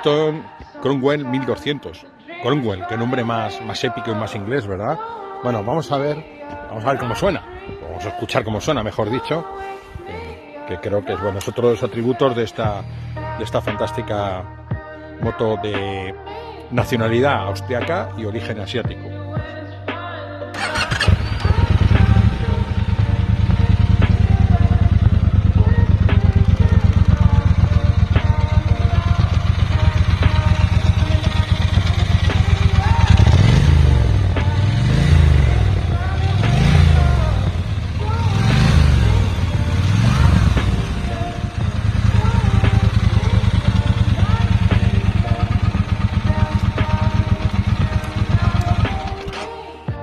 Bridgestone Cromwell 1200. Cromwell, qué nombre más épico y más inglés, ¿verdad? Bueno, vamos a ver cómo suena. Vamos a escuchar cómo suena, mejor dicho. Que creo que es otro de los atributos de esta fantástica moto de nacionalidad austriaca y origen asiático.